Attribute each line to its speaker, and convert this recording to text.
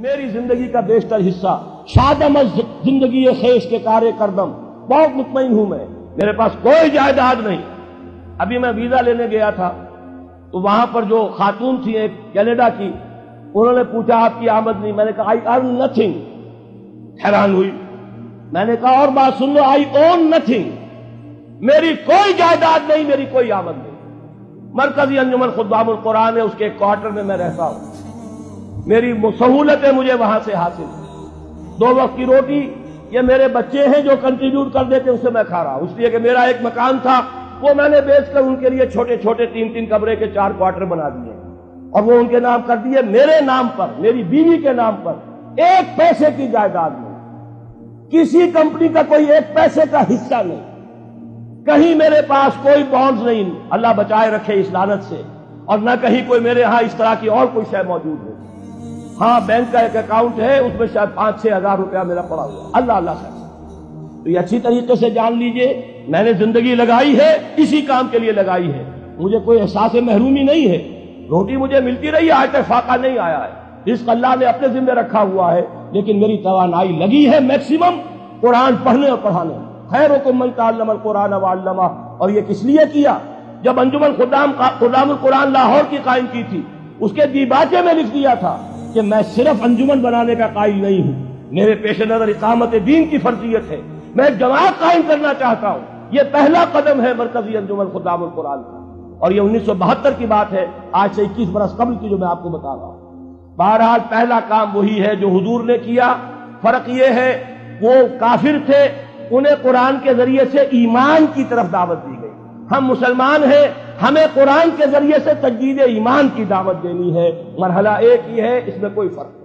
Speaker 1: میری زندگی کا بیشتر حصہ شادم از زندگی خیش کے کارے کردم، بہت مطمئن ہوں میں، میرے پاس کوئی جائیداد نہیں۔ ابھی میں ویزا لینے گیا تھا تو وہاں پر جو خاتون تھی ایک کینیڈا کی، انہوں نے پوچھا آپ کی آمد نہیں، میں نے کہا آئی ارن نتھنگ، حیران ہوئی۔ میں نے کہا اور بات سن لو، آئی اون نتھنگ، میری کوئی جائیداد نہیں، میری کوئی آمد نہیں۔ مرکزی انجمن خدام القرآن ہے، اس کے ایک کوارٹر میں رہتا ہوں، میری سہولتیں مجھے وہاں سے حاصل ہیں، 2 وقت کی روٹی یہ میرے بچے ہیں جو کنٹریبیوٹ کر دیتے اس سے میں کھا رہا ہوں، اس لیے کہ میرا ایک مکان تھا وہ میں نے بیچ کر ان کے لیے چھوٹے چھوٹے 3 کمرے کے 4 کوارٹر بنا دیے اور وہ ان کے نام کر دیے، میرے نام پر، میری بیوی کے نام پر 1 پیسے کی جائیداد نہیں، کسی کمپنی کا کوئی 1 پیسے کا حصہ نہیں، کہیں میرے پاس کوئی بانڈز نہیں، اللہ بچائے رکھے اس لعنت سے، اور نہ کہیں کوئی میرے ہاں اس طرح کی اور کوئی شے موجود ہو۔ ہاں بینک کا ایک اکاؤنٹ ہے، اس میں شاید 5-6 ہزار روپیہ میرا پڑا ہوا، اللہ کا۔ تو یہ اچھی طریقے سے جان لیجئے میں نے زندگی لگائی ہے، اسی کام کے لیے لگائی ہے، مجھے کوئی احساس محرومی نہیں ہے، روٹی مجھے ملتی رہی ہے، آج تک فاقہ نہیں آیا ہے، رزق اللہ نے اپنے ذمہ رکھا ہوا ہے، لیکن میری توانائی لگی ہے میکسیمم قرآن پڑھنے اور پڑھانے میں۔ خیرکم من تعلم القرآن وعلمہ، اور یہ کس لیے کیا؟ جب انجمن خدام القرآن لاہور کی قائم کی تھی، اس کے دیباچے میں لکھ دیا تھا کہ میں صرف انجمن بنانے کا قائل نہیں ہوں، میرے پیش نظر اقامت دین کی فرضیت ہے، میں ایک جماعت قائم کرنا چاہتا ہوں، یہ پہلا قدم ہے مرکزی انجمن خدام القرآن کا، اور یہ 1972 کی بات ہے، آج سے 21 برس قبل کی جو میں آپ کو بتا رہا ہوں۔ بہرحال پہلا کام وہی ہے جو حضور نے کیا، فرق یہ ہے وہ کافر تھے، انہیں قرآن کے ذریعے سے ایمان کی طرف دعوت دی گئی، ہم مسلمان ہیں، ہمیں قرآن کے ذریعے سے تجدید ایمان کی دعوت دینی ہے، مرحلہ ایک ہی ہے، اس میں کوئی فرق نہیں۔